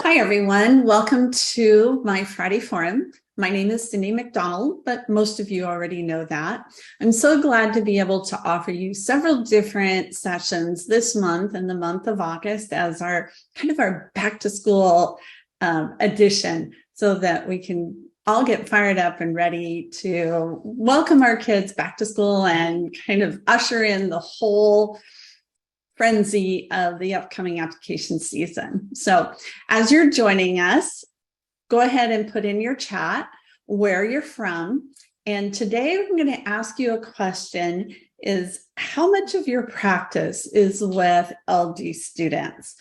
Hi, everyone. Welcome to my Friday Forum. My name is Cindy McDonald, but most of you already know that. I'm so glad to be able to offer you several different sessions this month and the month of August as our back to school edition so that we can all get fired up and ready to welcome our kids back to school and kind of usher in the whole frenzy of the upcoming application season. So as you're joining us, go ahead and put in your chat where you're from. And today I'm going to ask you a question is how much of your practice is with LD students?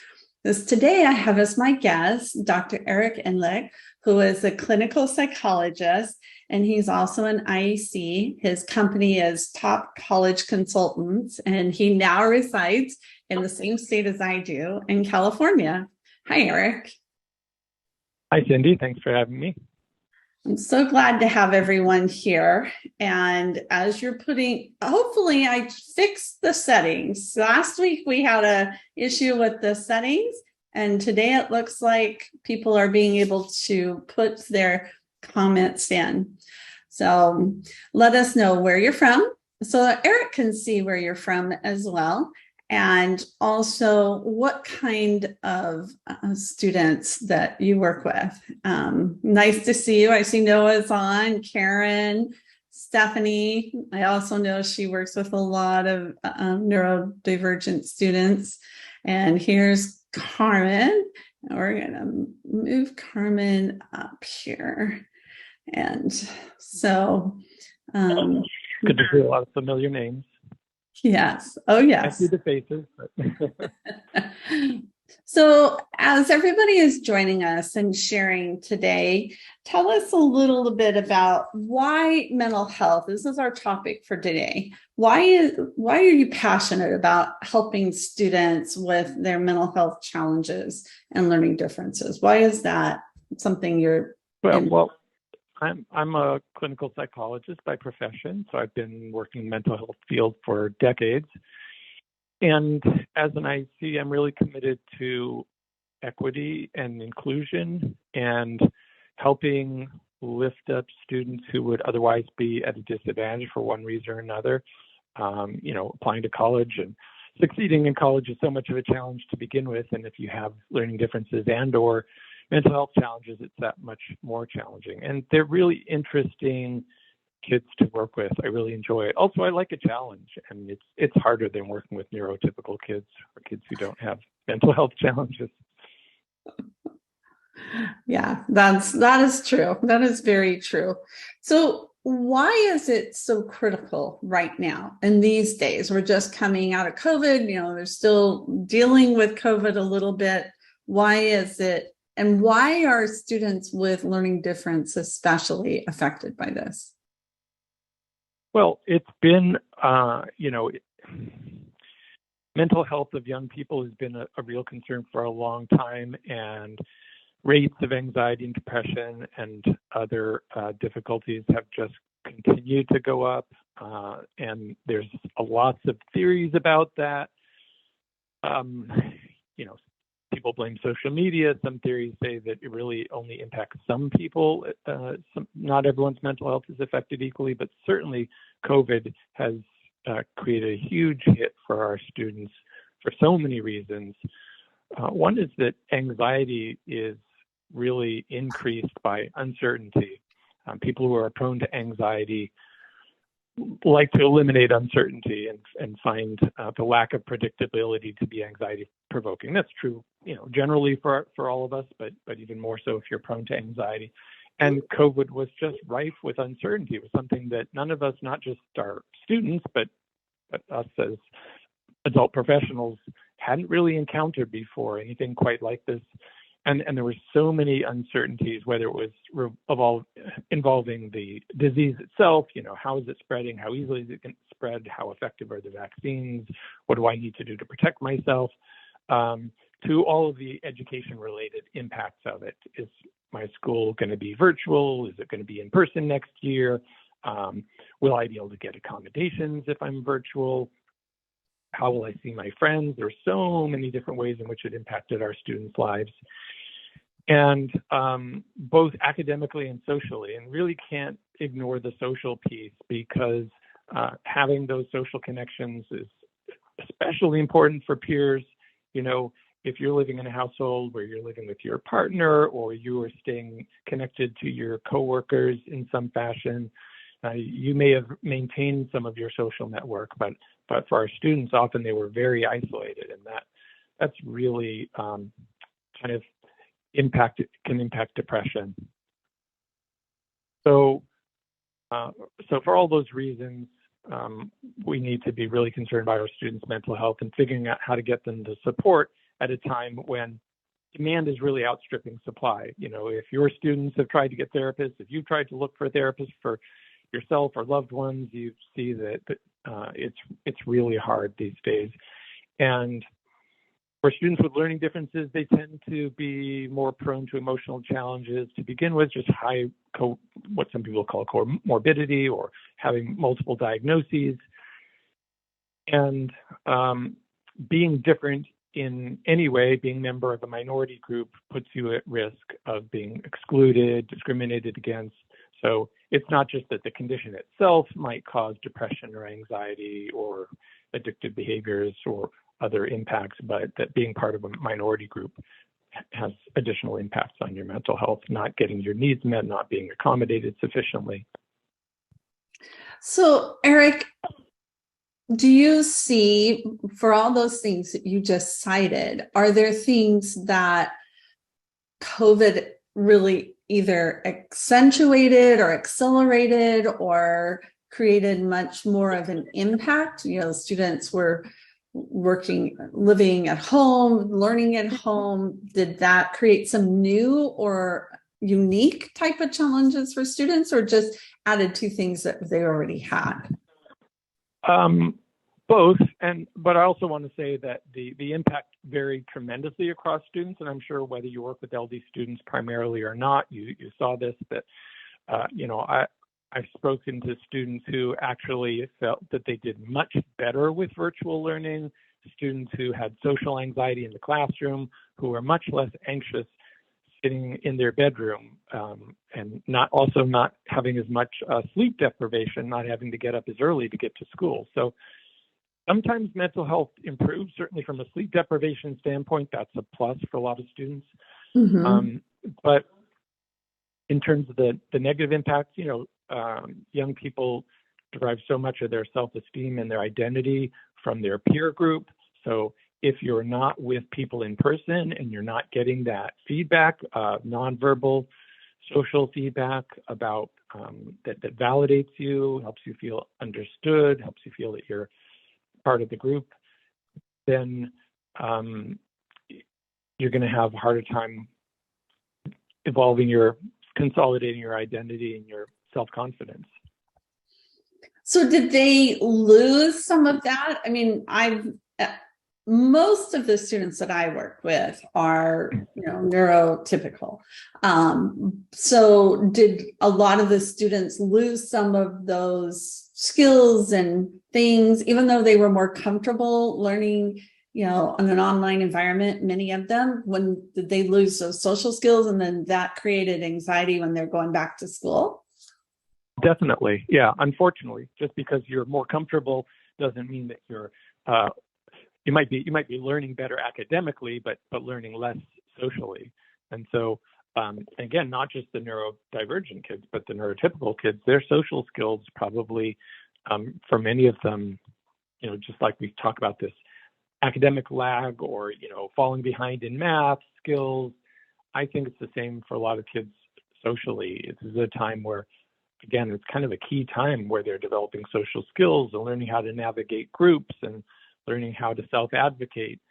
Because today I have as my guest, Dr. Eric Endlich, who is a clinical psychologist, and he's also an IEC. His company is Top College Consultants, and he now resides in the same state as I do in California. Hi, Eric. Hi, Cindy. Thanks for having me. I'm so glad to have everyone here. And as you're hopefully I fixed the settings. Last week we had an issue with the settings, and today it looks like people are being able to put their comments in. So let us know where you're from so Eric can see where you're from as well. And also what kind of students that you work with. Nice to see you. I see Noah's on, Karen, Stephanie. I also know she works with a lot of neurodivergent students. And here's Carmen. We're going to move Carmen up here. And so. Good to see a lot of familiar names. Yes. Oh, yes. I see the faces. So as everybody is joining us and sharing today, tell us a little bit about why mental health. This is our topic for today. Why are you passionate about helping students with their mental health challenges and learning differences? Why is that something you're I'm a clinical psychologist by profession, so I've been working in the mental health field for decades. And as an IEC, I'm really committed to equity and inclusion and helping lift up students who would otherwise be at a disadvantage for one reason or another. Applying to college and succeeding in college is so much of a challenge to begin with. And if you have learning differences and/or mental health challenges, it's that much more challenging. And they're really interesting kids to work with. I really enjoy it. Also, I like a challenge, and it's harder than working with neurotypical kids or kids who don't have mental health challenges. Yeah, that is true. That is very true. So why is it so critical right now in these days? We're just coming out of COVID, they're still dealing with COVID a little bit. Why is it? And why are students with learning difference especially affected by this? Well, it's been, mental health of young people has been a real concern for a long time, and rates of anxiety and depression and other difficulties have just continued to go up. And there's lots of theories about that. People blame social media. Some theories say that it really only impacts some people. Not everyone's mental health is affected equally, but certainly COVID has created a huge hit for our students for so many reasons. One is that anxiety is really increased by uncertainty. People who are prone to anxiety like to eliminate uncertainty and find the lack of predictability to be anxiety provoking. That's true, generally for all of us, but even more so if you're prone to anxiety. And COVID was just rife with uncertainty. It was something that none of us, not just our students, but us as adult professionals, hadn't really encountered before, anything quite like this. And there were so many uncertainties, whether it was involving the disease itself, how is it spreading, how easily is it going to spread, how effective are the vaccines, what do I need to do to protect myself, to all of the education-related impacts of it. Is my school going to be virtual? Is it going to be in person next year? Will I be able to get accommodations if I'm virtual? How will I see my friends? There are so many different ways in which it impacted our students' lives. and both academically and socially, and really can't ignore the social piece, because having those social connections is especially important for peers. If you're living in a household where you're living with your partner, or you are staying connected to your coworkers in some fashion, you may have maintained some of your social network, but for our students, often they were very isolated, and that's really kind of can impact depression. So for all those reasons, we need to be really concerned about our students' mental health and figuring out how to get them the support at a time when demand is really outstripping supply. If your students have tried to get therapists, if you've tried to look for a therapist for yourself or loved ones, you see that it's really hard these days. And for students with learning differences, they tend to be more prone to emotional challenges to begin with, just high, what some people call comorbidity, or having multiple diagnoses. And being different in any way, being a member of a minority group, puts you at risk of being excluded, discriminated against. So it's not just that the condition itself might cause depression or anxiety or addictive behaviors or other impacts, but that being part of a minority group has additional impacts on your mental health, not getting your needs met, not being accommodated sufficiently. So, Eric, do you see, for all those things that you just cited, are there things that COVID really either accentuated or accelerated or created much more of an impact? Students were living at home, learning at home. Did that create some new or unique type of challenges for students, or just added to things that they already had? Both, but I also want to say that the impact varied tremendously across students, and I'm sure whether you work with LD students primarily or not, you saw this, that I've spoken to students who actually felt that they did much better with virtual learning, students who had social anxiety in the classroom, who were much less anxious sitting in their bedroom, and not having as much sleep deprivation, not having to get up as early to get to school. So sometimes mental health improves, certainly from a sleep deprivation standpoint. That's a plus for a lot of students. Mm-hmm. But in terms of the negative impacts, young people derive so much of their self-esteem and their identity from their peer group. So if you're not with people in person and you're not getting that feedback, nonverbal social feedback about that validates you, helps you feel understood, helps you feel that you're part of the group, then you're going to have a harder time consolidating your identity and your self-confidence. So did they lose some of that? I mean, most of the students that I work with are, neurotypical. So did a lot of the students lose some of those skills and things, even though they were more comfortable learning, in an online environment? Many of them, when did they lose those social skills, and then that created anxiety when they're going back to school? Definitely, yeah. Unfortunately, just because you're more comfortable doesn't mean that you're you might be learning better academically, but learning less socially. And so again, not just the neurodivergent kids, but the neurotypical kids, their social skills probably, for many of them, just like we talk about this academic lag, or falling behind in math skills, I think it's the same for a lot of kids socially. This is a time where, again, it's kind of a key time where they're developing social skills and learning how to navigate groups and learning how to self-advocate.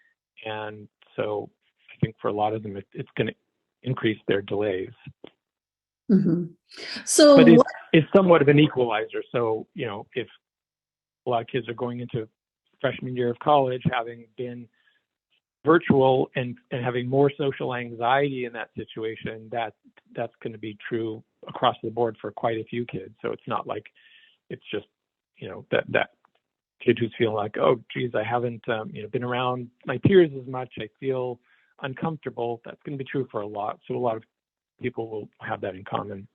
And so I think for a lot of them, it's going to increase their delays. Mm-hmm. So, but it's somewhat of an equalizer. So, if a lot of kids are going into freshman year of college, having been virtual and having more social anxiety in that situation, that's going to be true across the board for quite a few kids. So it's not like it's just, that kid who's feeling like, oh, geez, I haven't, been around my peers as much. I feel uncomfortable, that's going to be true for a lot. So a lot of people will have that in common.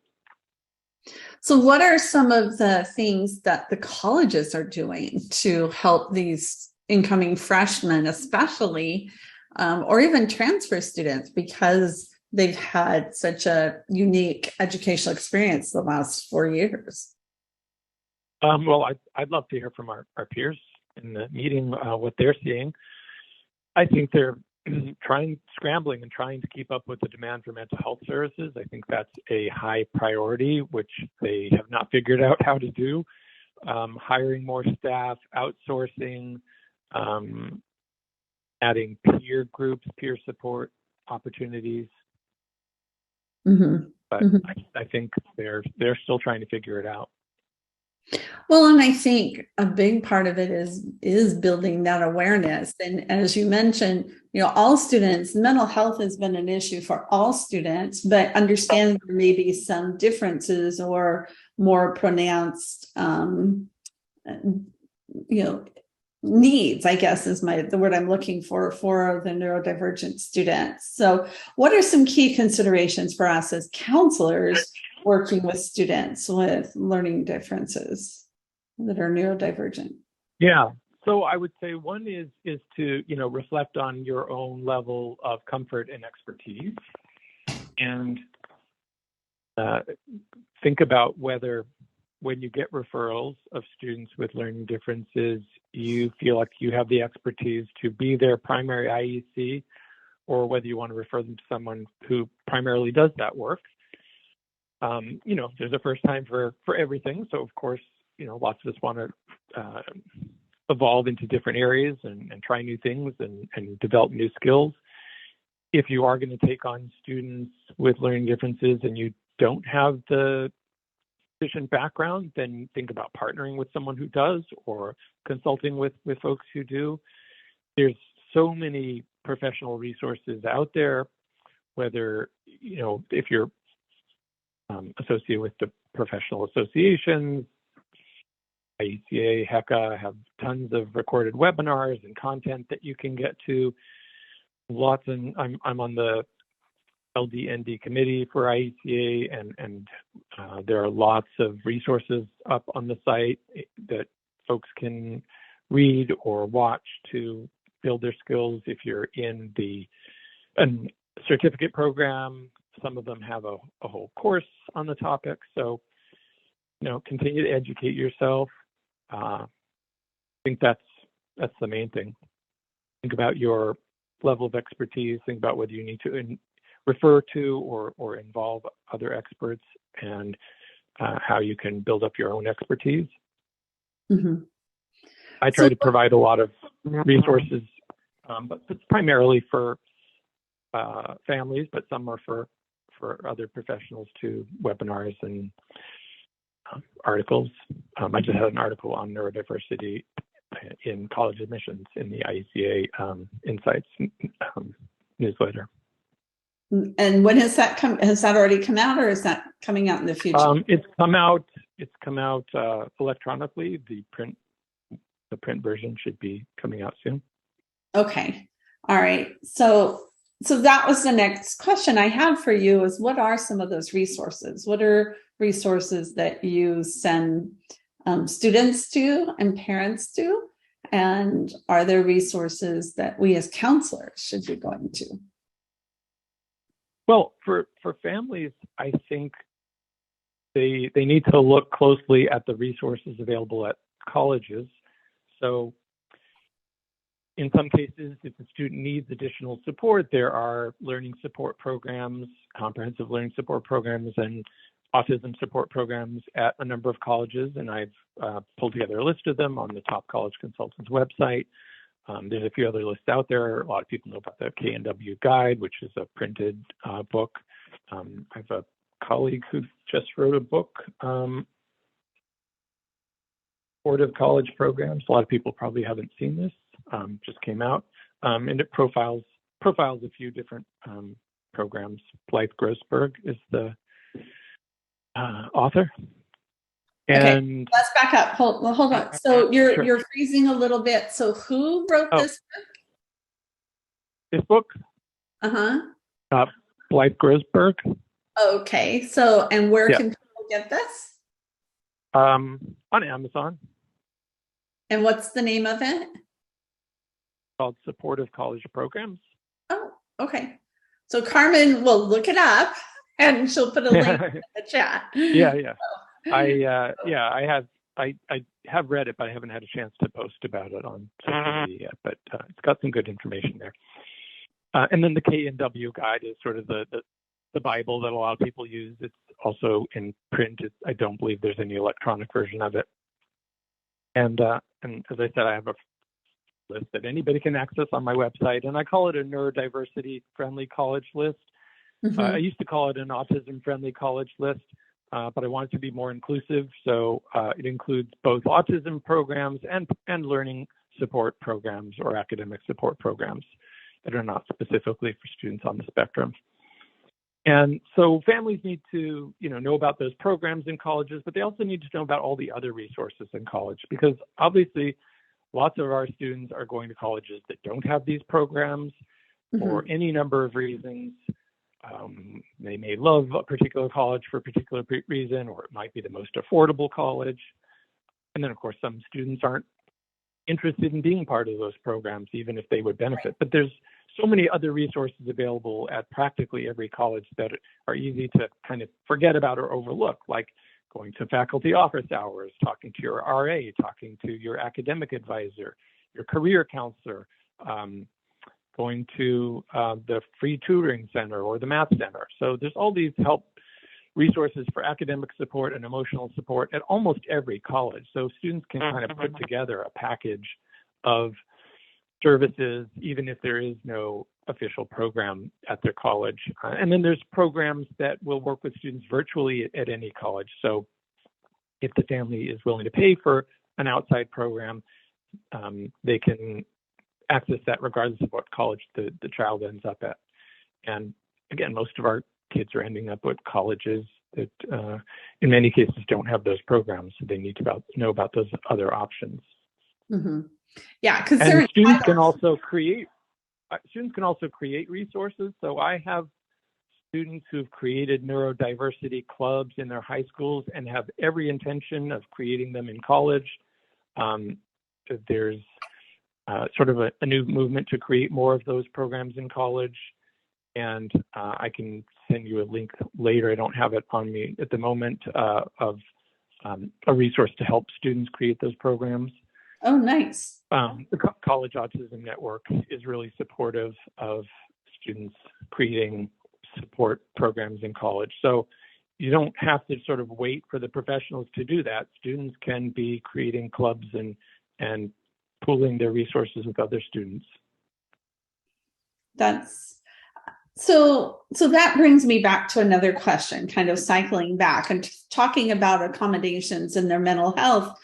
So what are some of the things that the colleges are doing to help these incoming freshmen, especially, or even transfer students, because they've had such a unique educational experience the last 4 years? Well, I'd love to hear from our peers in the meeting what they're seeing. I think they're scrambling and trying to keep up with the demand for mental health services. I think that's a high priority, which they have not figured out how to do. Hiring more staff, outsourcing, adding peer groups, peer support opportunities. Mm-hmm. But Mm-hmm. I think they're still trying to figure it out. Well, and I think a big part of it is building that awareness. And as you mentioned, all students, mental health has been an issue for all students, but understand there may be some differences or more pronounced, needs, I guess is the word I'm looking for the neurodivergent students. So what are some key considerations for us as counselors working with students with learning differences that are neurodivergent? Yeah. So I would say one is to, reflect on your own level of comfort and expertise, and think about whether when you get referrals of students with learning differences, you feel like you have the expertise to be their primary IEC, or whether you want to refer them to someone who primarily does that work. There's a first time for everything. So of course, lots of us want to evolve into different areas and try new things and develop new skills. If you are going to take on students with learning differences and you don't have the sufficient background, then think about partnering with someone who does, or consulting with folks who do. There's so many professional resources out there, whether, if you're associated with the professional associations, IECA, HECA have tons of recorded webinars and content that you can get to. I'm on the LD/ND committee for IECA, and there are lots of resources up on the site that folks can read or watch to build their skills. If you're in a certificate program, some of them have a whole course on the topic. So, continue to educate yourself. I think that's the main thing. Think about your level of expertise. Think about whether you need to refer to or involve other experts, and how you can build up your own expertise. Mm-hmm. I try to provide a lot of resources, but it's primarily for families, but some are for other professionals too, webinars and articles. I just had an article on neurodiversity in college admissions in the IECA Insights newsletter. And when has that come? Has that already come out, or is that coming out in the future? It's come out electronically. The print version should be coming out soon. Okay. All right. So that was the next question I have for you, is what are some of those resources? What are resources that you send students to and parents to? And are there resources that we as counselors should be going to? Well, for families, I think they need to look closely at the resources available at colleges. So in some cases, if the student needs additional support, there are learning support programs, comprehensive learning support programs, and autism support programs at a number of colleges. And I've pulled together a list of them on the Top College Consultants website. There's a few other lists out there. A lot of people know about the K&W Guide, which is a printed book. I have a colleague who just wrote a book, Supportive College Programs. A lot of people probably haven't seen this. Just came out, and it profiles a few different programs. Blythe Grossberg is the author. And okay, let's back up. Hold on. So you're freezing a little bit. So who wrote this book? This book? Uh-huh. Blythe Grossberg. Okay. So, and where Yeah. can people get this? On Amazon, And what's the name of it? called Supportive College Programs. Oh, okay. So Carmen will look it up and she'll put a link in the chat. Yeah. I have read it, but I haven't had a chance to post about it on social media yet. But it's got some good information there. And then the K&W guide is sort of the Bible that a lot of people use. It's also in print. I don't believe there's any electronic version of it. And as I said, I have a list that anybody can access on my website, and I call it a neurodiversity friendly college list. I used to call it an autism friendly college list, but I want it to be more inclusive. So it includes both autism programs and learning support programs or academic support programs that are not specifically for students on the spectrum. And so families need to, know about those programs in colleges, but they also need to know about all the other resources in college, because obviously lots of our students are going to colleges that don't have these programs for any number of reasons. They may love a particular college for a particular reason, or it might be the most affordable college. And then, of course, some students aren't interested in being part of those programs, even if they would benefit. But there's so many other resources available at practically every college that are easy to kind of forget about or overlook, like going to faculty office hours, talking to your RA, talking to your academic advisor, your career counselor, going to the free tutoring center or the math center. So there's all these help resources for academic support and emotional support at almost every college. So students can kind of put together a package of services, even if there is no official program at their college. And then there's programs that will work with students virtually at any college. So if the family is willing to pay for an outside program, they can access that regardless of what college the child ends up at. And again, most of our kids are ending up with colleges that in many cases don't have those programs, so they need to know about those other options. Yeah, because students can also create resources. So I have students who've created neurodiversity clubs in their high schools and have every intention of creating them in college. There's sort of a new movement to create more of those programs in college. And I can send you a link later. I don't have it on me at the moment, of a resource to help students create those programs. Oh, nice. The College Autism Network is really supportive of students creating support programs in college. So you don't have to sort of wait for the professionals to do that. Students can be creating clubs and pooling their resources with other students. So that brings me back to another question, kind of cycling back and talking about accommodations in their mental health.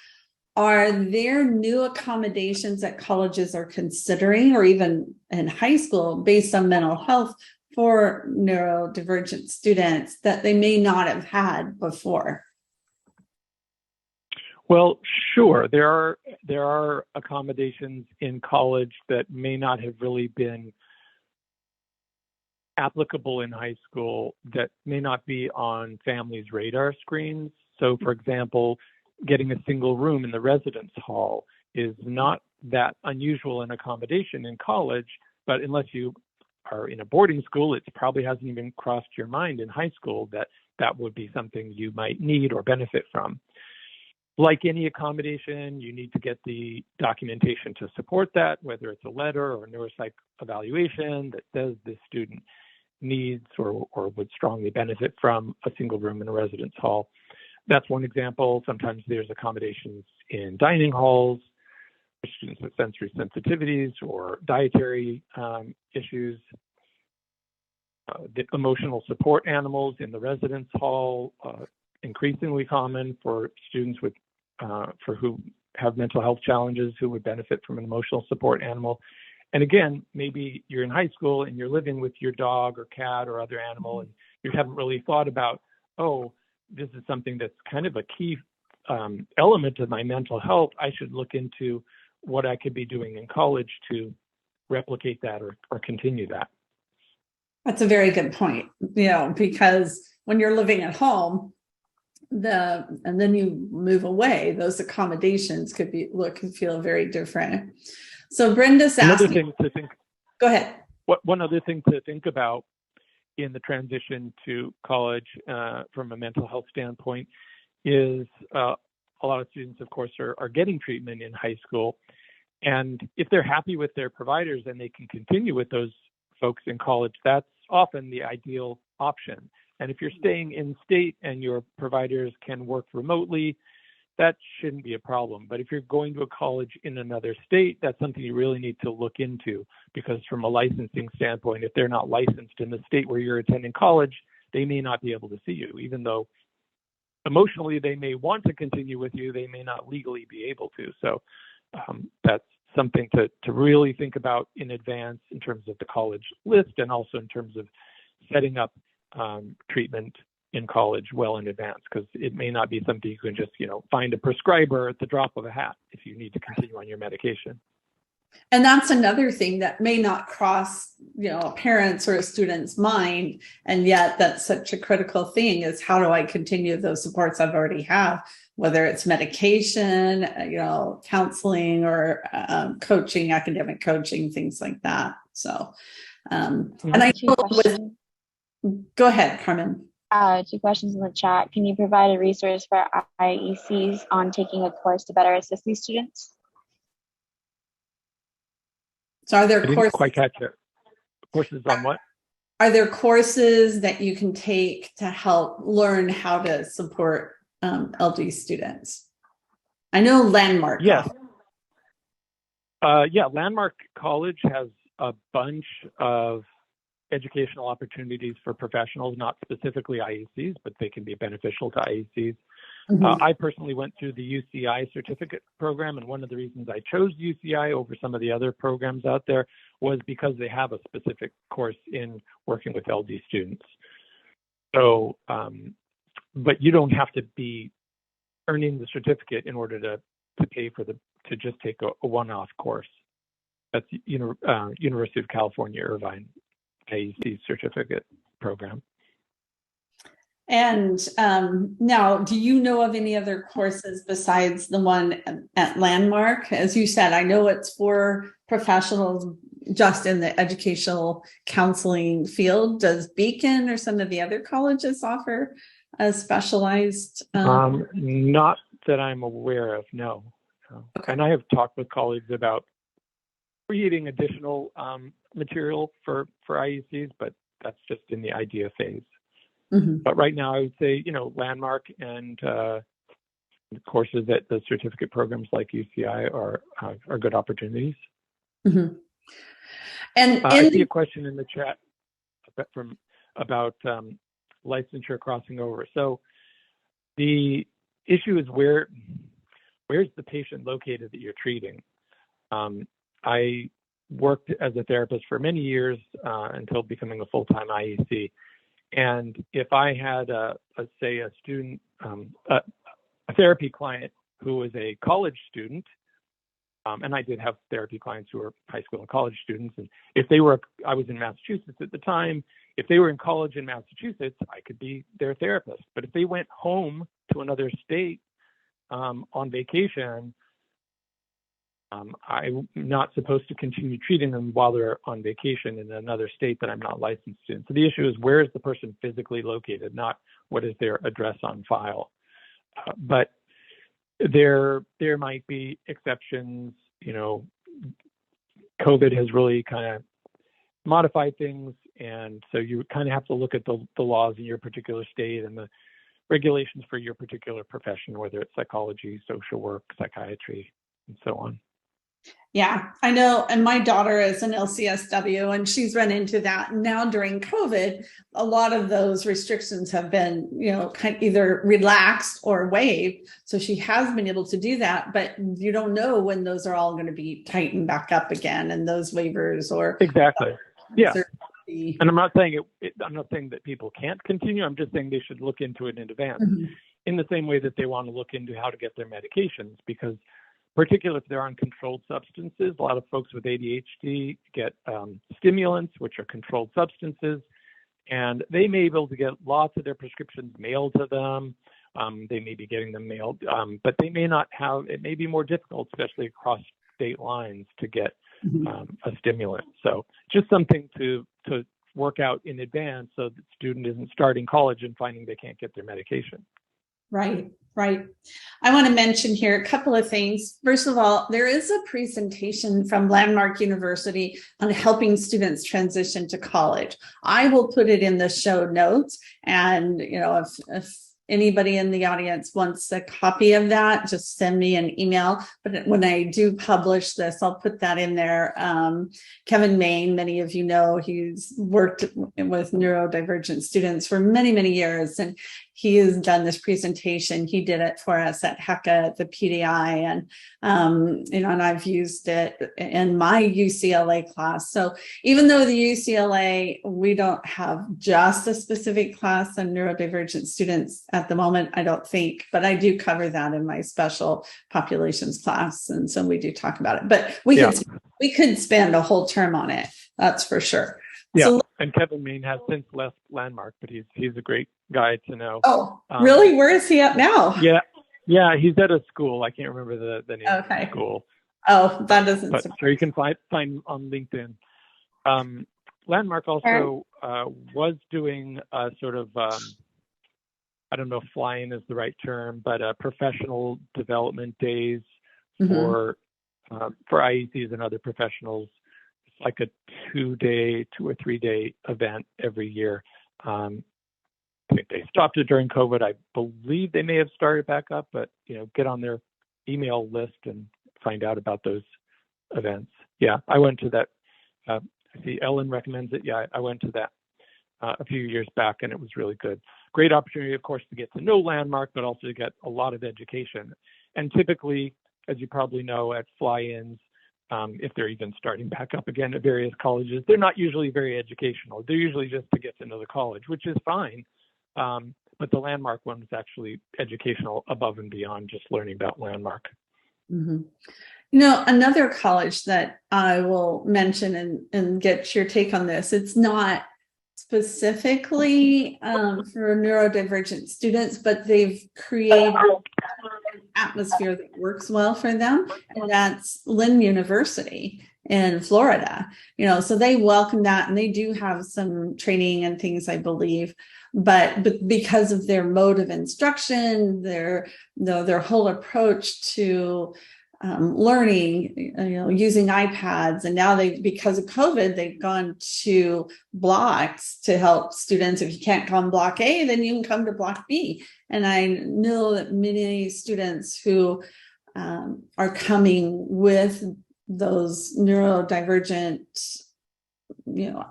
Are there new accommodations that colleges are considering, or even in high school, based on mental health for neurodivergent students that they may not have had before? Well, sure. There are accommodations in college that may not have really been applicable in high school, that may not be on families' radar screens. So, for example, getting a single room in the residence hall is not that unusual an accommodation in college, but unless you are in a boarding school, it probably hasn't even crossed your mind in high school that that would be something you might need or benefit from. Like any accommodation, you need to get the documentation to support that, whether it's a letter or a neuropsych evaluation that says this student needs or would strongly benefit from a single room in a residence hall. That's one example. Sometimes there's accommodations in dining halls for students with sensory sensitivities or dietary issues. The emotional support animals in the residence hall, increasingly common for students with for who have mental health challenges who would benefit from an emotional support animal. And again, maybe you're in high school and you're living with your dog or cat or other animal, and you haven't really thought about, oh, this is something that's kind of a key element of my mental health. I should look into what I could be doing in college to replicate that or continue that. That's a very good point, because when you're living at home, and then you move away, those accommodations could feel very different. So Brenda's asking. Go ahead. One other thing to think about in the transition to college from a mental health standpoint is a lot of students, of course, are getting treatment in high school. And if they're happy with their providers and they can continue with those folks in college, that's often the ideal option. And if you're staying in state and your providers can work remotely, that shouldn't be a problem. But if you're going to a college in another state, that's something you really need to look into, because from a licensing standpoint, if they're not licensed in the state where you're attending college, they may not be able to see you. Even though emotionally they may want to continue with you, they may not legally be able to. So that's something to really think about in advance in terms of the college list, and also in terms of setting up treatment in college well in advance, because it may not be something you can just find a prescriber at the drop of a hat if you need to continue on your medication. And that's another thing that may not cross a parent's or a student's mind, and yet that's such a critical thing, is how do I continue those supports I've already have, whether it's medication, counseling, or coaching, academic coaching, things like that. So and I go ahead, Carmen. 2 questions in the chat. Can you provide a resource for IECs on taking a course to better assist these students? So are there I didn't quite catch it. Courses on what? Are there courses that you can take to help learn how to support LD students? I know Landmark. Yes. Landmark College has a bunch of educational opportunities for professionals, not specifically IECs, but they can be beneficial to IECs. I personally went through the UCI certificate program, and one of the reasons I chose UCI over some of the other programs out there was because they have a specific course in working with LD students. So, but you don't have to be earning the certificate in order to pay for to just take a one-off course. That's University of California, Irvine IEC certificate program. And now, do you know of any other courses besides the one at Landmark? As you said, I know it's for professionals just in the educational counseling field. Does Beacon or some of the other colleges offer a specialized? Not that I'm aware of, no. Okay. And I have talked with colleagues about creating additional material for IECs, but that's just in the idea phase. But right now, I would say, Landmark and courses at the certificate programs like UCI are good opportunities. And I see a question in the chat about licensure crossing over. So the issue is where's the patient located that you're treating? I worked as a therapist for many years until becoming a full-time IEC. And if I had, let's say, a student, a therapy client who was a college student, and I did have therapy clients who were high school and college students, and if they were, I was in Massachusetts at the time, if they were in college in Massachusetts, I could be their therapist. But if they went home to another state on vacation, I'm not supposed to continue treating them while they're on vacation in another state that I'm not licensed in. So the issue is, where is the person physically located, not what is their address on file. But there might be exceptions. COVID has really kind of modified things, and so you kind of have to look at the laws in your particular state and the regulations for your particular profession, whether it's psychology, social work, psychiatry, and so on. Yeah, I know. And my daughter is an LCSW, and she's run into that. And now during COVID, a lot of those restrictions have been, kind of either relaxed or waived. So she has been able to do that, but you don't know when those are all going to be tightened back up again, and those waivers or exactly. Yeah. And I'm not saying I'm not saying that people can't continue. I'm just saying they should look into it in advance, in the same way that they want to look into how to get their medications, because particularly if they're on controlled substances. A lot of folks with ADHD get stimulants, which are controlled substances, and they may be able to get lots of their prescriptions mailed to them. They may be getting them mailed, but they may not have, it may be more difficult, especially across state lines, to get a stimulant. So just something to work out in advance so that the student isn't starting college and finding they can't get their medication. Right, right. I want to mention here a couple of things. First of all, there is a presentation from Landmark University on helping students transition to college. I will put it in the show notes, and if anybody in the audience wants a copy of that, just send me an email. But when I do publish this, I'll put that in there. Kevin Main, many of you know, he's worked with neurodivergent students for many, many years, and he has done this presentation. He did it for us at HECA at the PDI, and and I've used it in my UCLA class. So even though the UCLA, we don't have just a specific class on neurodivergent students at the moment, I don't think, but I do cover that in my special populations class, and so we do talk about it. But we could spend a whole term on it, that's for sure. Yeah, so, and Kevin Main has since left Landmark, but he's a great guy to know. Oh, really? Where is he at now? Yeah, he's at a school. I can't remember the name of the school. Oh, that doesn't. But sure, you can find on LinkedIn. Landmark also was doing a sort of I don't know if fly-in is the right term, but professional development days for IECs and other professionals. It's like a 2 or 3 day event every year. I think they stopped it during COVID. I believe they may have started back up, but get on their email list and find out about those events. Yeah, I went to that. I see Ellen recommends it. Yeah, I went to that a few years back, and it was really good. Great opportunity, of course, to get to know Landmark, but also to get a lot of education. And typically, as you probably know, at fly-ins, if they're even starting back up again at various colleges, they're not usually very educational. They're usually just to get to know the college, which is fine. But the Landmark one was actually educational above and beyond just learning about Landmark. Another college that I will mention and get your take on this, it's not specifically for neurodivergent students, but they've created an atmosphere that works well for them, and that's Lynn University in Florida. So they welcome that, and they do have some training and things, I believe, but because of their mode of instruction, their whole approach to learning, using iPads, and now because of COVID, they've gone to blocks to help students. If you can't come block A, then you can come to block B. And I know that many students who are coming with those neurodivergent,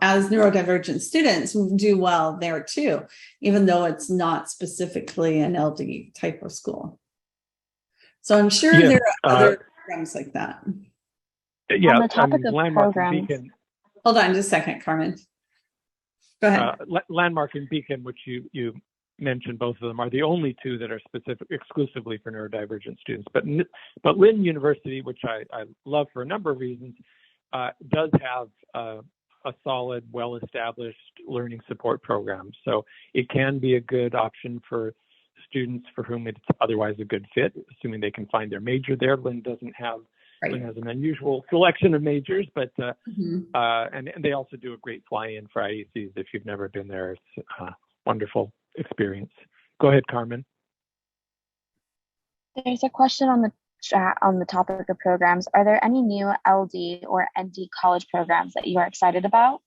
as neurodivergent students, do well there too, even though it's not specifically an LD type of school. So I'm sure there are other programs like that. Yeah, on the topic of Landmark programs. And Beacon, hold on just a second, Carmen. Go ahead. Landmark and Beacon, which you mentioned, both of them are the only two that are specific exclusively for neurodivergent students. But Lynn University, which I love for a number of reasons, does have a solid, well-established learning support program. So it can be a good option for students for whom it's otherwise a good fit, assuming they can find their major there. Lynn doesn't have, Lynn has an unusual selection of majors, but and they also do a great fly-in for IECs. If you've never been there, it's a wonderful experience. Go ahead, Carmen. There's a question on the chat on the topic of programs. Are there any new LD or ND college programs that you are excited about?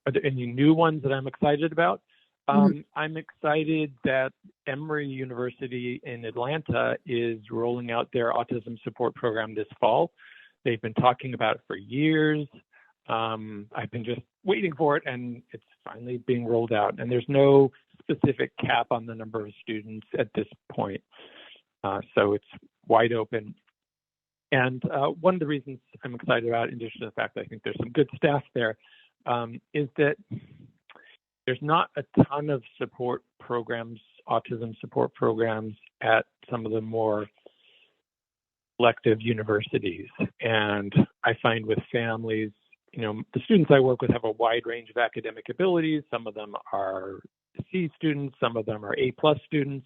Are there any new ones that I'm excited about? I'm excited that Emory University in Atlanta is rolling out their autism support program this fall. They've been talking about it for years. I've been just waiting for it, and it's finally being rolled out. And there's no specific cap on the number of students at this point. So it's wide open. And one of the reasons I'm excited about, in addition to the fact that I think there's some good staff there, is that there's not a ton of support programs, autism support programs, at some of the more selective universities. And I find with families, the students I work with have a wide range of academic abilities. Some of them are C students, some of them are A+ students.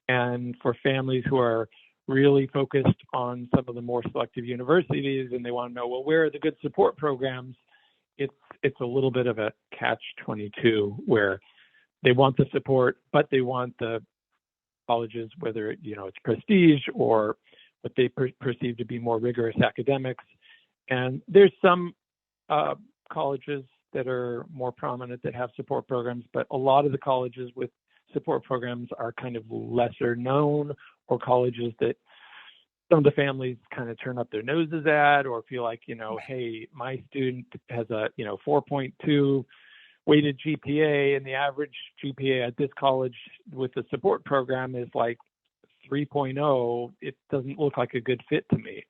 And for families who are really focused on some of the more selective universities and they want to know, well, where are the good support programs? It's a little bit of a catch-22 where they want the support, but they want the colleges, whether it's prestige or what they perceive to be more rigorous academics. And there's some colleges that are more prominent that have support programs, but a lot of the colleges with support programs are kind of lesser known, or colleges that some of the families kind of turn up their noses at, or feel like, hey, my student has a 4.2 weighted GPA and the average GPA at this college with the support program is like 3.0. It doesn't look like a good fit to me.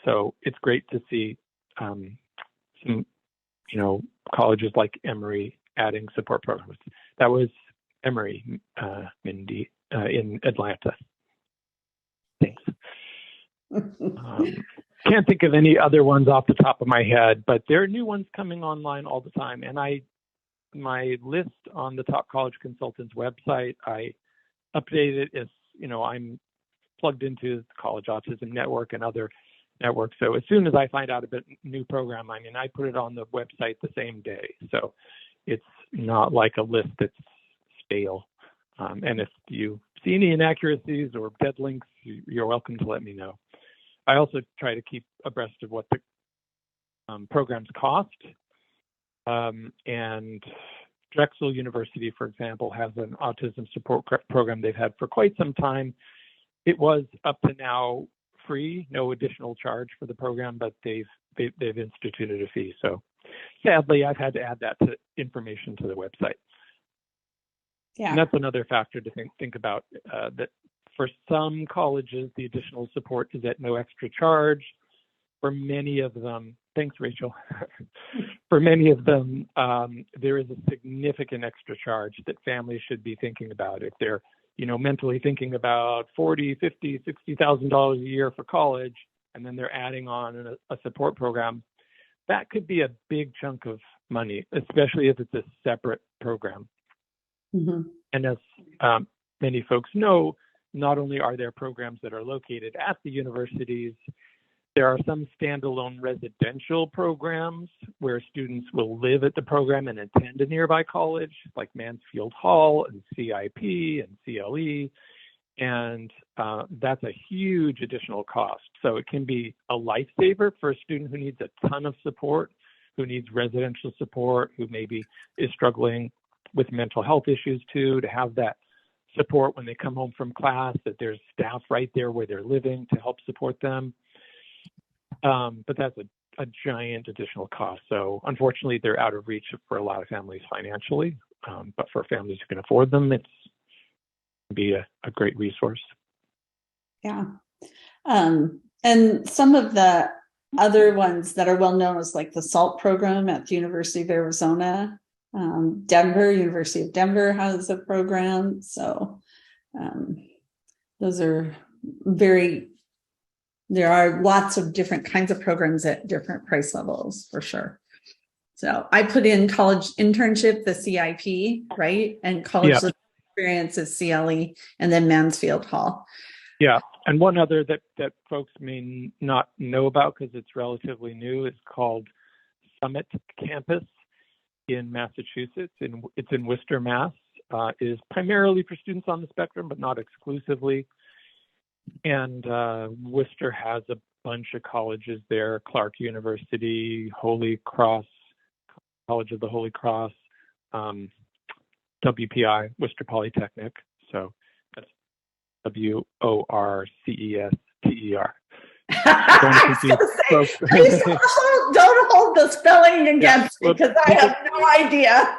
So it's great to see some colleges like Emory adding support programs. That was Emory, Mindy, in Atlanta. Thanks. Can't think of any other ones off the top of my head, but there are new ones coming online all the time. And my list on the Top College Consultants website, I update it as, I'm plugged into the College Autism Network and other networks. So as soon as I find out about a new program, I put it on the website the same day. So it's not like a list that's stale. And if you see any inaccuracies or dead links, you're welcome to let me know. I also try to keep abreast of what the programs cost. And Drexel University, for example, has an autism support program they've had for quite some time. It was up to now free, no additional charge for the program, but they've instituted a fee. So sadly, I've had to add that to information to the website. Yeah. And that's another factor to think about, that for some colleges, the additional support is at no extra charge. For many of them, thanks, Rachel. For many of them, there is a significant extra charge that families should be thinking about. If they're, mentally thinking about $40,000, $50,000, $60,000 a year for college, and then they're adding on a support program, that could be a big chunk of money, especially if it's a separate program. Mm-hmm. And as many folks know, not only are there programs that are located at the universities, there are some standalone residential programs where students will live at the program and attend a nearby college, like Mansfield Hall and CIP and CLE. And that's a huge additional cost. So it can be a lifesaver for a student who needs a ton of support, who needs residential support, who maybe is struggling with mental health issues too, to have that support when they come home from class, that there's staff right there where they're living to help support them. But that's a giant additional cost. So unfortunately, they're out of reach for a lot of families financially. But for families who can afford them, it's be a great resource. Yeah. And some of the other ones that are well known is like the SALT program at the University of Arizona. University of Denver has a program. So those are there are lots of different kinds of programs at different price levels for sure. So I put in college internship, the CIP, right? And college experience is CLE, and then Mansfield Hall. Yeah. And one other that folks may not know about because it's relatively new is called Summit Campus in Massachusetts. It's in Worcester, Mass. It is primarily for students on the spectrum, but not exclusively. And Worcester has a bunch of colleges there: Clark University, Holy Cross, College of the Holy Cross, WPI, Worcester Polytechnic. So that's WORCESTER. Don't hold the spelling against me because I have no idea.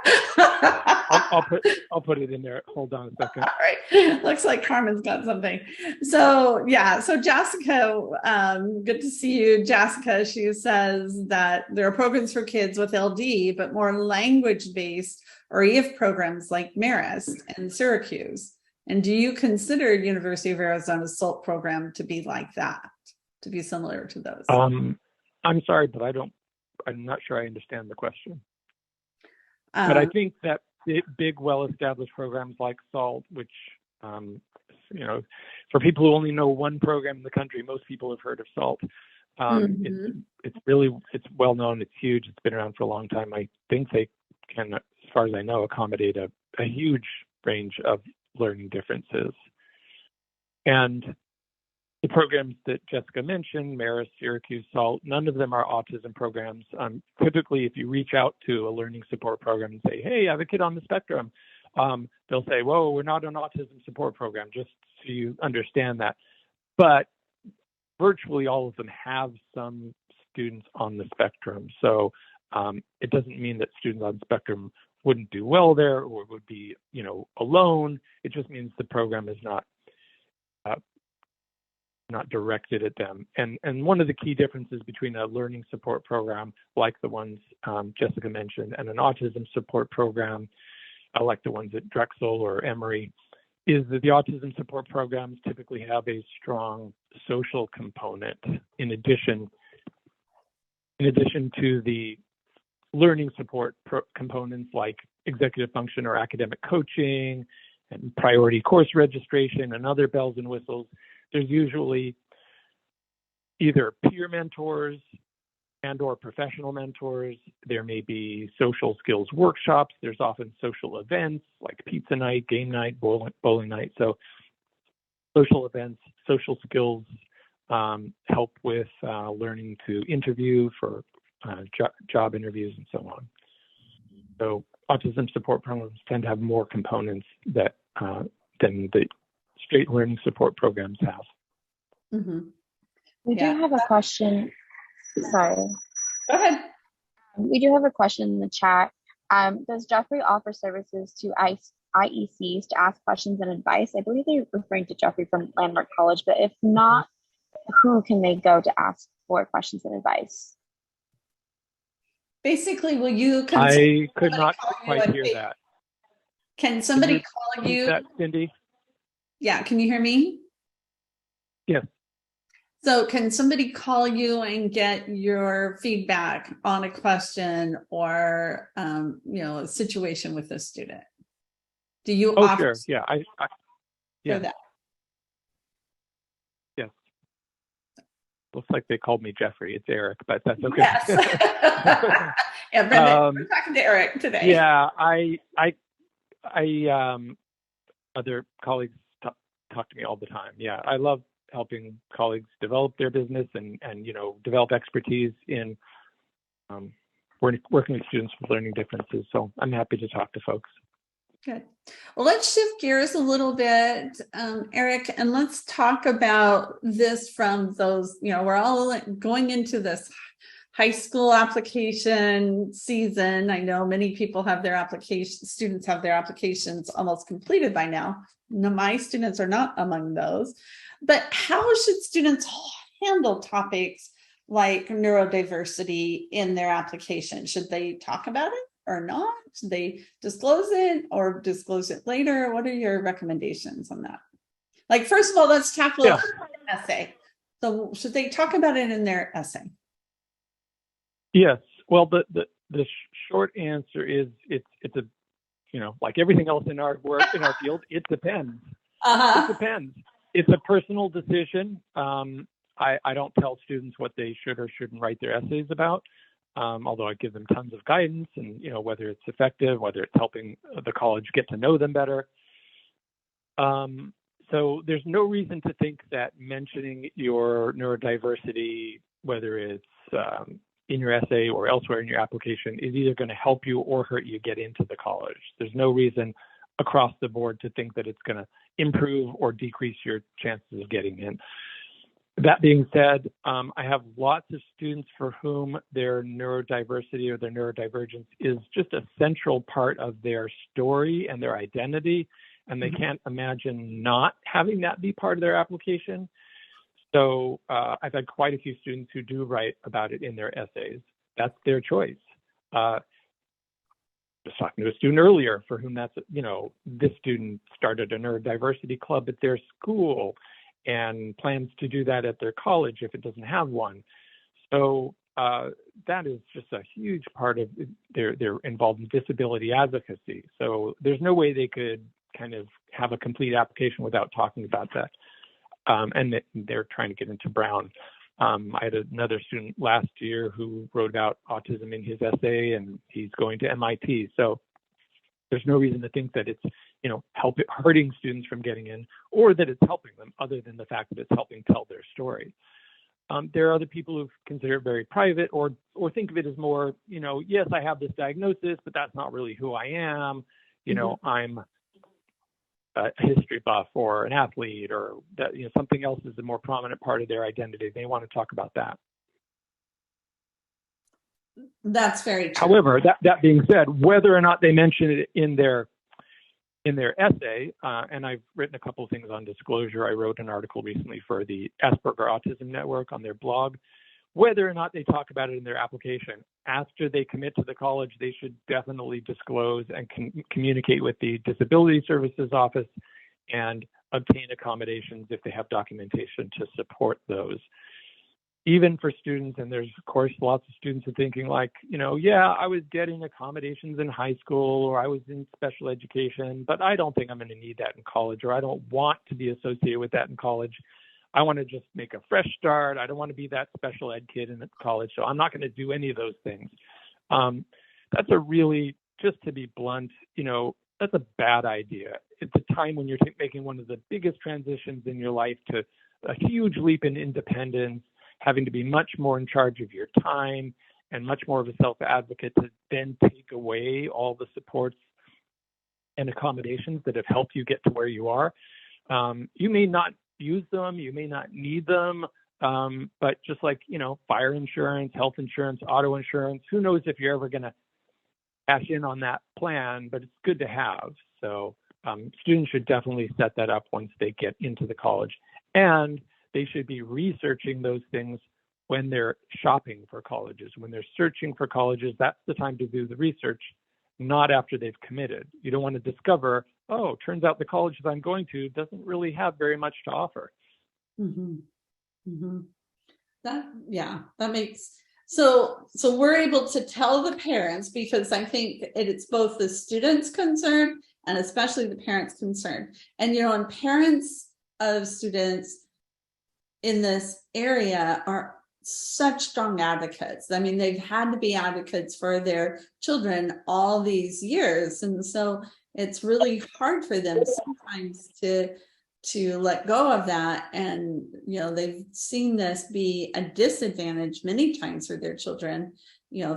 I'll put it in there. Hold on a second. All right. Looks like Carmen's got something. So Jessica, good to see you. Jessica, she says that there are programs for kids with LD, but more language-based or EF programs like Marist and Syracuse. And do you consider University of Arizona's SALT program to be like that, to be similar to those? I'm sorry, but I'm not sure I understand the question. But I think that big, well-established programs like SALT, which, for people who only know one program in the country, most people have heard of SALT. It's well known, it's huge, it's been around for a long time. I think they can, as far as I know, accommodate a huge range of learning differences. And the programs that Jessica mentioned, Marist, Syracuse, SALT, none of them are autism programs. Typically, if you reach out to a learning support program and say, hey, I have a kid on the spectrum, they'll say, whoa, we're not an autism support program, just so you understand that. But virtually all of them have some students on the spectrum. So it doesn't mean that students on the spectrum wouldn't do well there or would be, alone. It just means the program is not directed at them. And one of the key differences between a learning support program like the ones Jessica mentioned and an autism support program like the ones at Drexel or Emory is that the autism support programs typically have a strong social component in addition to the learning support components like executive function or academic coaching and priority course registration and other bells and whistles. There's usually either peer mentors and or professional mentors. There may be social skills workshops. There's often social events like pizza night, game night, bowling night. So social events, social skills help with learning to interview for job interviews and so on. So autism support programs tend to have more components than the straight learning support programs have. We do have a question. Sorry. Go ahead. We do have a question in the chat. Does Jeffrey offer services to IECs to ask questions and advice? I believe they're referring to Jeffrey from Landmark College, but if not, who can they go to ask for questions and advice? Basically, will you? I could not quite hear that. Can somebody call you? That, Cindy? Yeah, can you hear me? Yes. So can somebody call you and get your feedback on a question or, a situation with a student? Do you offer? Sure. Yeah. Yeah. For that? Yes. Looks like they called me Jeffrey. It's Eric, but that's okay. Yes. Yeah, Brenda, we're talking to Eric today. Yeah, other colleagues talk to me all the time. Yeah, I love helping colleagues develop their business and develop expertise in working with students with learning differences. So I'm happy to talk to folks. Good. Well, let's shift gears a little bit, Eric, and let's talk about this from those, we're all going into this high school application season. I know many people have their students have their applications almost completed by now. No, my students are not among those. But how should students handle topics like neurodiversity in their application? Should they talk about it or not? Should they disclose it or disclose it later? What are your recommendations on that? Like, first of all, let's tackle an essay. So should they talk about it in their essay? Yes. Well, the short answer is it's a, like everything else in our work, in our field, it depends. It depends. It's a personal decision. I don't tell students what they should or shouldn't write their essays about, although I give them tons of guidance and, whether it's effective, whether it's helping the college get to know them better. So there's no reason to think that mentioning your neurodiversity, whether it's in your essay or elsewhere in your application, is either going to help you or hurt you get into the college. There's no reason across the board to think that it's going to improve or decrease your chances of getting in. That being said, I have lots of students for whom their neurodiversity or their neurodivergence is just a central part of their story and their identity, and they can't imagine not having that be part of their application. So I've had quite a few students who do write about it in their essays. That's their choice. just talking to a student earlier for whom that's, this student started a neurodiversity club at their school and plans to do that at their college if it doesn't have one. So that is just a huge part of they're involved in disability advocacy. So there's no way they could kind of have a complete application without talking about that. And they're trying to get into Brown. I had another student last year who wrote about autism in his essay, and he's going to MIT. So there's no reason to think that it's, hurting students from getting in, or that it's helping them, other than the fact that it's helping tell their story. There are other people who consider it very private, or think of it as more, yes, I have this diagnosis, but that's not really who I am. I'm a history buff or an athlete, or that, something else is a more prominent part of their identity. They want to talk about that. That's very true. However, that being said, whether or not they mention it in their essay, and I've written a couple of things on disclosure. I wrote an article recently for the Asperger Autism Network on their blog. Whether or not they talk about it in their application, after they commit to the college, they should definitely disclose and communicate with the Disability Services Office and obtain accommodations if they have documentation to support those. Even for students, and there's of course lots of students are thinking like, I was getting accommodations in high school, or I was in special education, but I don't think I'm going to need that in college, or I don't want to be associated with that in college. I want to just make a fresh start. I don't want to be that special ed kid in college, so I'm not going to do any of those things. That's a really, just to be blunt, that's a bad idea. It's a time when you're making one of the biggest transitions in your life to a huge leap in independence, having to be much more in charge of your time and much more of a self-advocate, to then take away all the supports and accommodations that have helped you get to where you are. You may not use them, you may not need them, but just like, fire insurance, health insurance, auto insurance, who knows if you're ever going to cash in on that plan, but it's good to have. So students should definitely set that up once they get into the college. And they should be researching those things when they're shopping for colleges. When they're searching for colleges, that's the time to do the research, not after they've committed. You don't want to discover, oh, turns out the college that I'm going to doesn't really have very much to offer. Mm-hmm. Mm-hmm. That makes, so we're able to tell the parents, because I think it's both the students' concern and especially the parents' concern. And, and parents of students in this area are such strong advocates. I mean, they've had to be advocates for their children all these years. And so it's really hard for them sometimes to let go of that. And, they've seen this be a disadvantage many times for their children,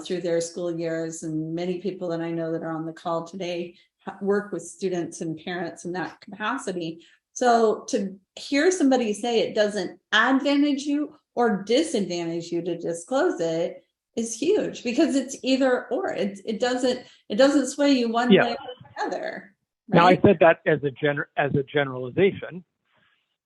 through their school years. And many people that I know that are on the call today work with students and parents in that capacity. So to hear somebody say it doesn't advantage you or disadvantage you to disclose it is huge, because it's either or. It doesn't sway you one way or the other. Right? Now, I said that as a generalization.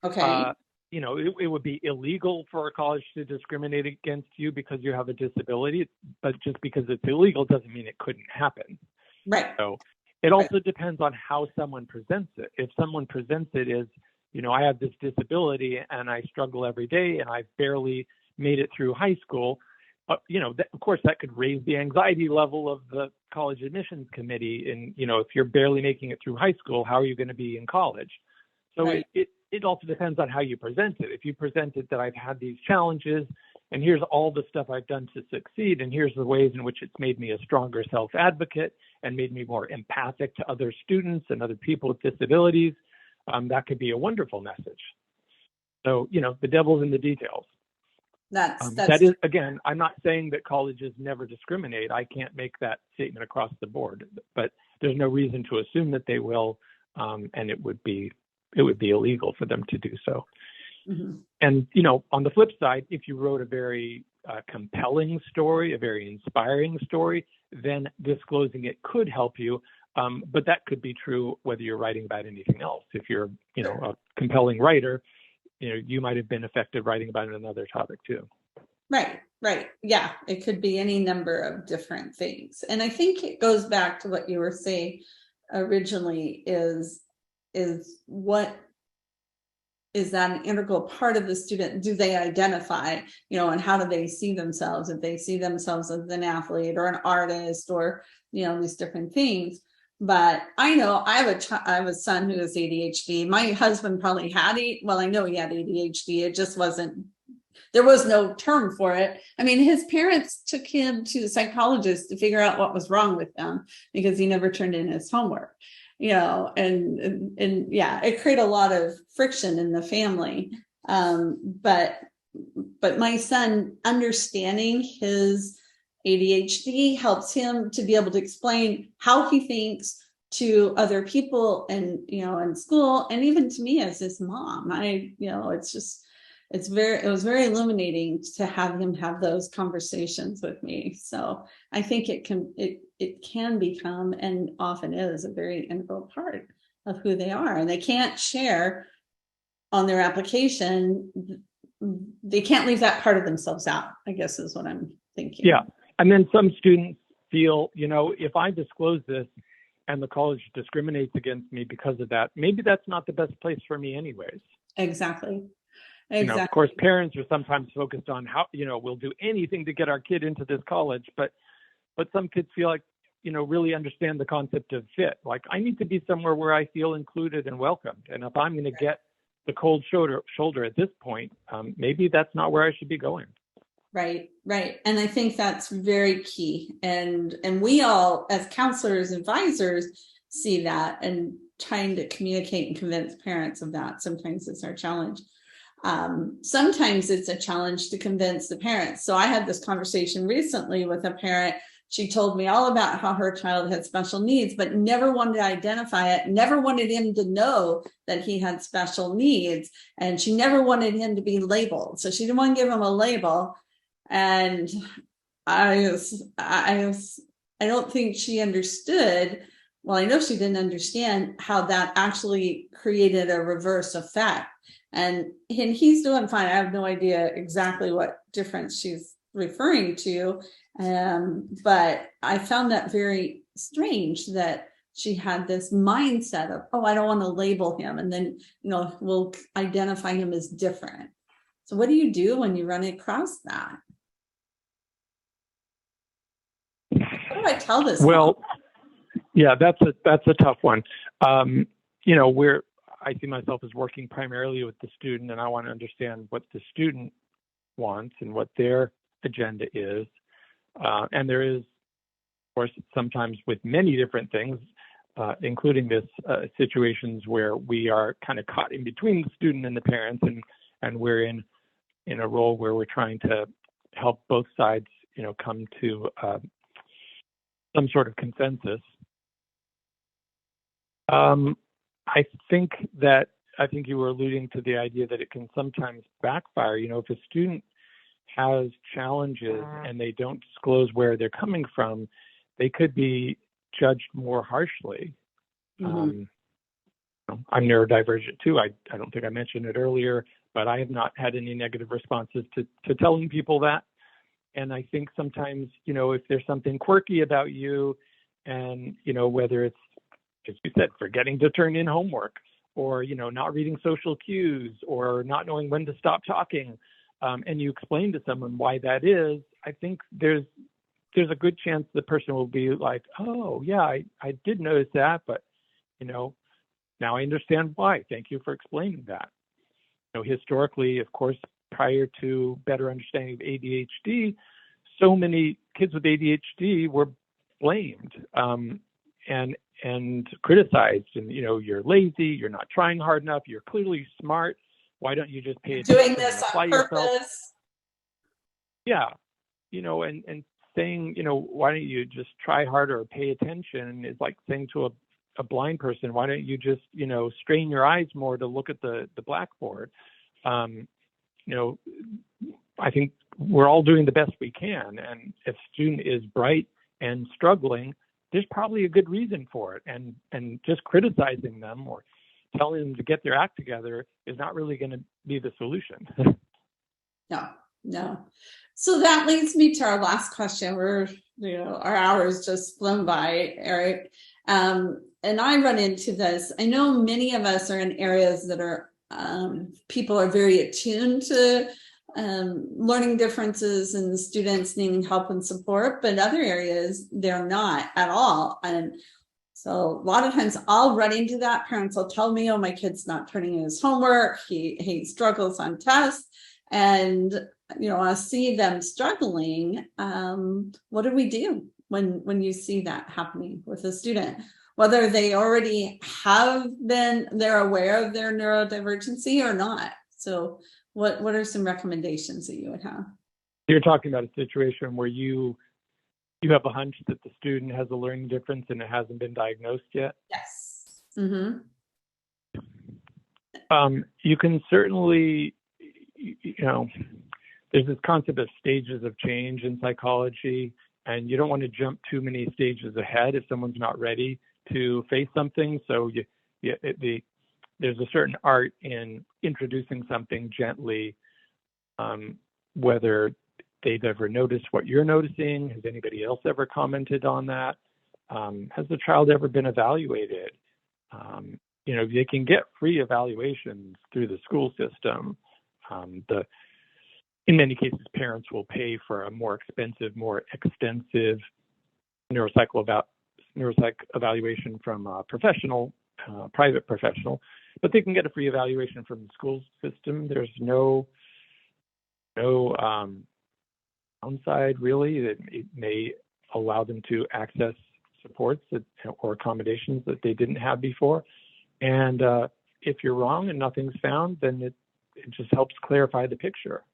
Okay. It would be illegal for a college to discriminate against you because you have a disability, but just because it's illegal doesn't mean it couldn't happen. Right. So it also depends on how someone presents it. If someone presents it as, I have this disability and I struggle every day and I've barely made it through high school, of course, that could raise the anxiety level of the college admissions committee. And, if you're barely making it through high school, how are you going to be in college? So right. It also depends on how you present it. If you present it that I've had these challenges and here's all the stuff I've done to succeed, and here's the ways in which it's made me a stronger self-advocate and made me more empathic to other students and other people with disabilities, that could be a wonderful message. So, the devil's in the details. That is, again, I'm not saying that colleges never discriminate. I can't make that statement across the board, but there's no reason to assume that they will, and it would be illegal for them to do so. Mm-hmm. And, on the flip side, if you wrote a very compelling story, a very inspiring story, then disclosing it could help you. But that could be true whether you're writing about anything else. If you're, a compelling writer, you might have been affected writing about another topic too. Right. Yeah, it could be any number of different things. And I think it goes back to what you were saying originally is what is that an integral part of the student? Do they identify, and how do they see themselves? If they see themselves as an athlete or an artist or, these different things. But I know I have a son who has ADHD. My husband probably had I know he had ADHD. It just wasn't, there was no term for it. I mean, his parents took him to the psychologist to figure out what was wrong with him because he never turned in his homework, and yeah, it created a lot of friction in the family. But my son understanding his ADHD helps him to be able to explain how he thinks to other people and, in school, and even to me as his mom. It was very illuminating to have him have those conversations with me. So I think it can become, and often is, a very integral part of who they are. And they can't share on their application. They can't leave that part of themselves out, I guess is what I'm thinking. Yeah. And then some students feel, if I disclose this and the college discriminates against me because of that, maybe that's not the best place for me anyways. Exactly. Of course, parents are sometimes focused on how, we'll do anything to get our kid into this college, but some kids feel like, really understand the concept of fit. Like, I need to be somewhere where I feel included and welcomed. And if I'm going to get the cold shoulder at this point, maybe that's not where I should be going. Right. And I think that's very key. And we all, as counselors, advisors, see that, and trying to communicate and convince parents of that. Sometimes it's our challenge. Sometimes it's a challenge to convince the parents. So I had this conversation recently with a parent. She told me all about how her child had special needs, but never wanted to identify it, never wanted him to know that he had special needs. And she never wanted him to be labeled. So she didn't want to give him a label. And I don't think she understood. Well, I know she didn't understand how that actually created a reverse effect. And he's doing fine. I have no idea exactly what difference she's referring to. But I found that very strange that she had this mindset of, oh, I don't want to label him. And then, we'll identify him as different. So what do you do when you run across that? How do I tell this? Well, yeah, that's a tough one. I see myself as working primarily with the student, and I want to understand what the student wants and what their agenda is. And there is, of course, sometimes with many different things, including this situations where we are kind of caught in between the student and the parents, and we're in a role where we're trying to help both sides, come to some sort of consensus. I think you were alluding to the idea that it can sometimes backfire. If a student has challenges and they don't disclose where they're coming from, they could be judged more harshly. Mm-hmm. I'm neurodivergent too. I don't think I mentioned it earlier, but I have not had any negative responses to telling people that. And I think sometimes, if there's something quirky about you, and, whether it's, as you said, forgetting to turn in homework, or, not reading social cues, or not knowing when to stop talking, and you explain to someone why that is, I think there's a good chance the person will be like, oh, yeah, I did notice that, but, now I understand why. Thank you for explaining that. Historically, of course, prior to better understanding of ADHD, so many kids with ADHD were blamed and criticized. And, you're lazy, you're not trying hard enough, you're clearly smart. Why don't you just pay attention? Doing this on purpose. Yourself? Yeah. And saying, why don't you just try harder or pay attention is like saying to a blind person, why don't you just, strain your eyes more to look at the blackboard? I think we're all doing the best we can. And if a student is bright and struggling, there's probably a good reason for it. And just criticizing them or telling them to get their act together is not really going to be the solution. No, No. So that leads me to our last question. Our hours just flown by, Eric. And I run into this. I know many of us are in areas that are, people are very attuned to learning differences and students needing help and support, but other areas they're not at all. And so a lot of times I'll run into that. Parents will tell me, oh, my kid's not turning in his homework. He struggles on tests. And, I see them struggling. What do we do when you see that happening with a student? Whether they already they're aware of their neurodivergency or not. So what are some recommendations that you would have? You're talking about a situation where you have a hunch that the student has a learning difference and it hasn't been diagnosed yet? Yes. Mm-hmm. You can certainly, there's this concept of stages of change in psychology, and you don't want to jump too many stages ahead if someone's not ready to face something. So there's a certain art in introducing something gently, whether they've ever noticed what you're noticing. Has anybody else ever commented on that? Has the child ever been evaluated? They can get free evaluations through the school system. In many cases, parents will pay for a more expensive, more extensive neuropsych evaluation from a professional, private professional, but they can get a free evaluation from the school system. There's no downside, really. It may allow them to access supports or accommodations that they didn't have before. And if you're wrong and nothing's found, then it just helps clarify the picture.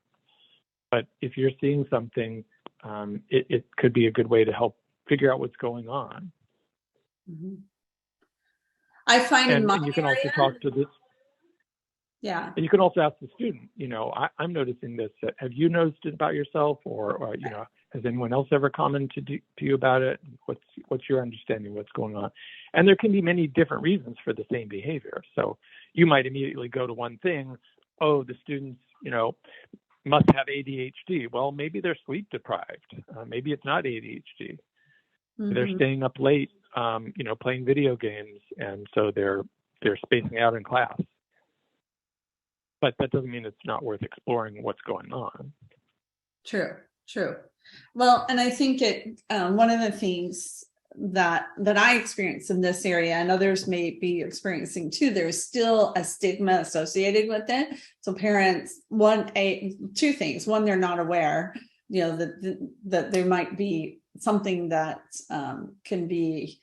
But if you're seeing something, it could be a good way to help figure out what's going on. Mm-hmm. I find and you can also talk to this. Yeah. And you can also ask the student, I'm noticing this. Have you noticed it about yourself, or has anyone else ever commented to you about it? What's your understanding of what's going on? And there can be many different reasons for the same behavior. So you might immediately go to one thing. Oh, the students, must have ADHD. Well, maybe they're sleep deprived. Maybe it's not ADHD. Mm-hmm. They're staying up late, playing video games, and so they're spacing out in class. But that doesn't mean it's not worth exploring what's going on. True. Well, and I think one of the things that I experience in this area, and others may be experiencing too, there's still a stigma associated with it. So parents, two things. One, they're not aware, that there might be something that can be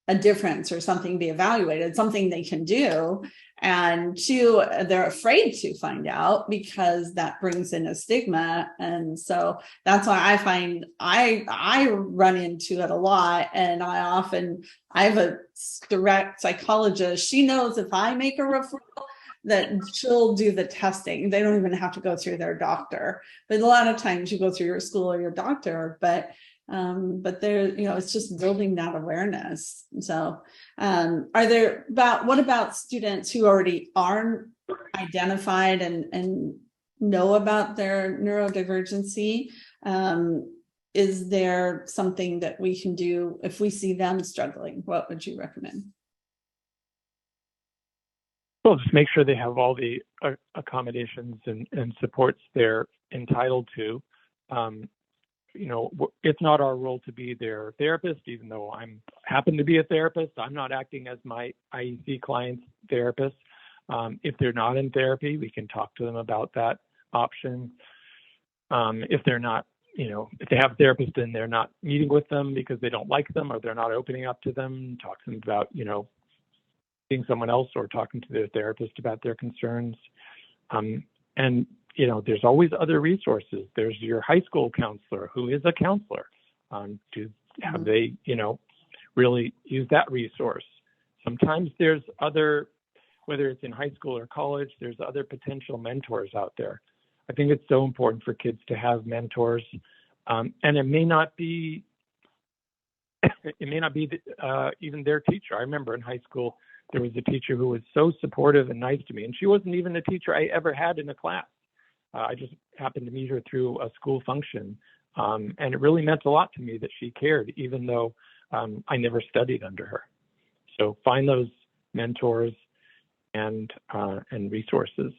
a difference or something be evaluated, something they can do. And two, they're afraid to find out because that brings in a stigma. And so that's why I find I run into it a lot. And I have a direct psychologist. She knows if I make a referral, that she'll do the testing. They don't even have to go through their doctor. But a lot of times you go through your school or your doctor, but there, it's just building that awareness. So, what about students who already are identified and know about their neurodivergency? Is there something that we can do if we see them struggling? What would you recommend? Well, just make sure they have all the accommodations and supports they're entitled to. It's not our role to be their therapist, even though I happen to be a therapist. I'm not acting as my IEC client's therapist. If they're not in therapy, we can talk to them about that option. If they're not, if they have a therapist and they're not meeting with them because they don't like them or they're not opening up to them, talk to them about, seeing someone else or talking to their therapist about their concerns. And there's always other resources. There's your high school counselor who is a counselor. Have they, really use that resource? Sometimes there's other, whether it's in high school or college, there's other potential mentors out there. I think it's so important for kids to have mentors. And it may not be, even their teacher. I remember in high school, there was a teacher who was so supportive and nice to me, and she wasn't even a teacher I ever had in a class. I just happened to meet her through a school function. And it really meant a lot to me that she cared, even though I never studied under her. So find those mentors and resources.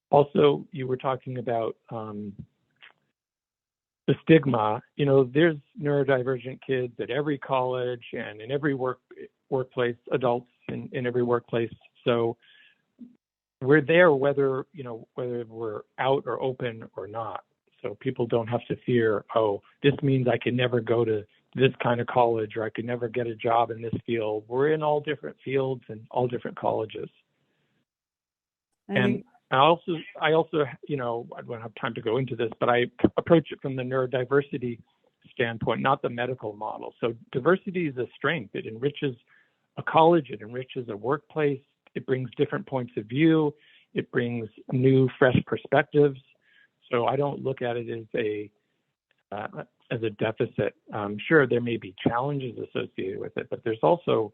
Also, you were talking about the stigma. You know, there's neurodivergent kids at every college and in every workplace, adults in every workplace. So we're there whether we're out or open or not. So people don't have to fear, oh, this means I can never go to this kind of college, or I could never get a job in this field. We're in all different fields and all different colleges. And I also, I don't have time to go into this, but I approach it from the neurodiversity standpoint, not the medical model. So diversity is a strength. It enriches a college, it enriches a workplace, it brings different points of view, it brings new, fresh perspectives. So I don't look at it as a deficit. Sure, there may be challenges associated with it, but there's also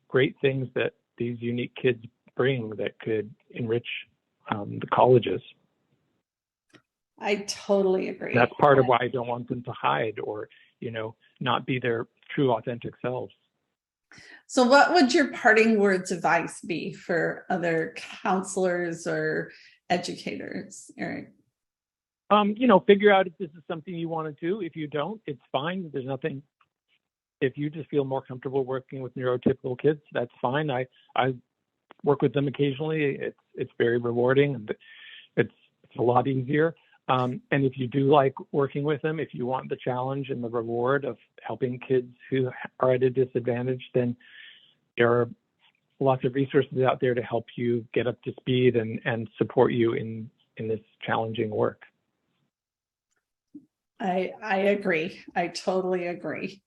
great things that these unique kids bring that could enrich the colleges. I totally agree. That's part of why I don't want them to hide or, not be their true, authentic selves. So what would your parting words of advice be for other counselors or educators, Eric? Figure out if this is something you want to do. If you don't, it's fine. There's nothing. If you just feel more comfortable working with neurotypical kids, that's fine. I work with them occasionally. It's very rewarding, and it's a lot easier. And if you do like working with them, if you want the challenge and the reward of helping kids who are at a disadvantage, then there are lots of resources out there to help you get up to speed and support you in this challenging work. I agree. I totally agree.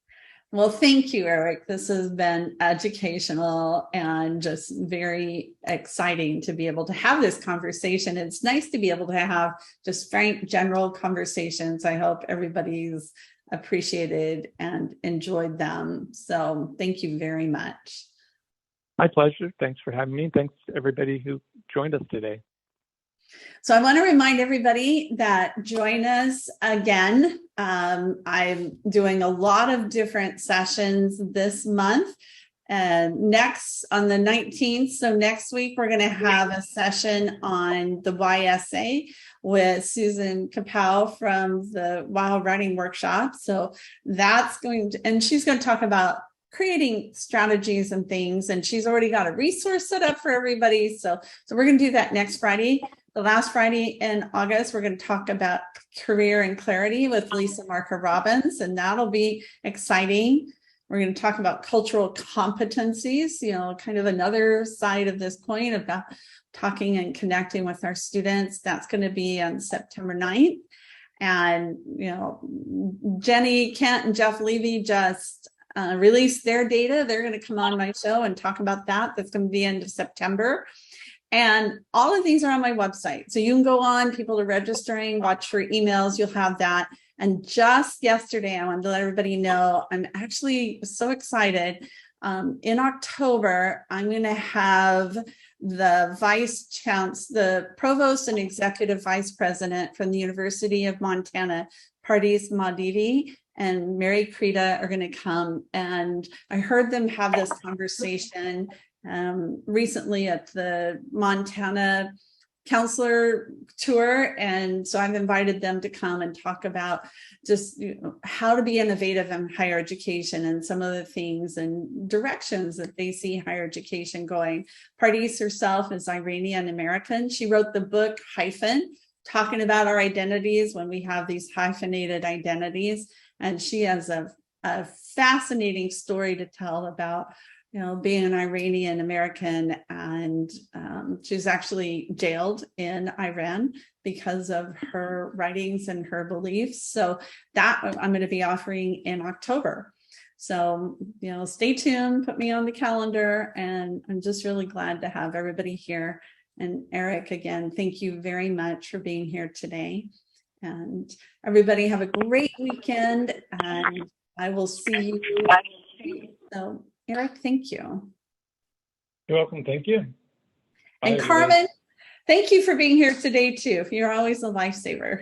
Well, thank you, Eric. This has been educational and just very exciting to be able to have this conversation. It's nice to be able to have just frank, general conversations. I hope everybody's appreciated and enjoyed them. So thank you very much. My pleasure. Thanks for having me. Thanks to everybody who joined us today. So I want to remind everybody that join us again. I'm doing a lot of different sessions this month. And next on the 19th, so next week, we're going to have a session on the YSA with Susan Kapow from the Wild Writing Workshop. So that's and she's going to talk about creating strategies and things. And she's already got a resource set up for everybody. So we're going to do that next Friday. The last Friday in August, we're going to talk about career and clarity with Lisa Marker Robbins, and that'll be exciting. We're going to talk about cultural competencies, kind of another side of this coin about talking and connecting with our students. That's going to be on September 9th. And, Jenny Kent and Jeff Levy just released their data. They're going to come on my show and talk about that. That's going to be the end of September. And all of these are on my website. So you can go on, people are registering, watch for emails, you'll have that. And just yesterday, I wanted to let everybody know, I'm actually so excited. In October, I'm going to have the the provost and executive vice president from the University of Montana, Pardis Mahdivi, and Mary Krita are going to come. And I heard them have this conversation recently at the Montana counselor tour. And so I've invited them to come and talk about just how to be innovative in higher education and some of the things and directions that they see higher education going. Pardis herself is Iranian American. She wrote the book Hyphen, talking about our identities when we have these hyphenated identities. And she has a fascinating story to tell about being an Iranian American, and she's actually jailed in Iran because of her writings and her beliefs. So that I'm going to be offering in October. So, stay tuned, put me on the calendar, and I'm just really glad to have everybody here. And Eric, again, thank you very much for being here today. And everybody have a great weekend, and I will see you. So, Eric, thank you. You're welcome. Thank you. And Carmen, Thank you for being here today too. You're always a lifesaver.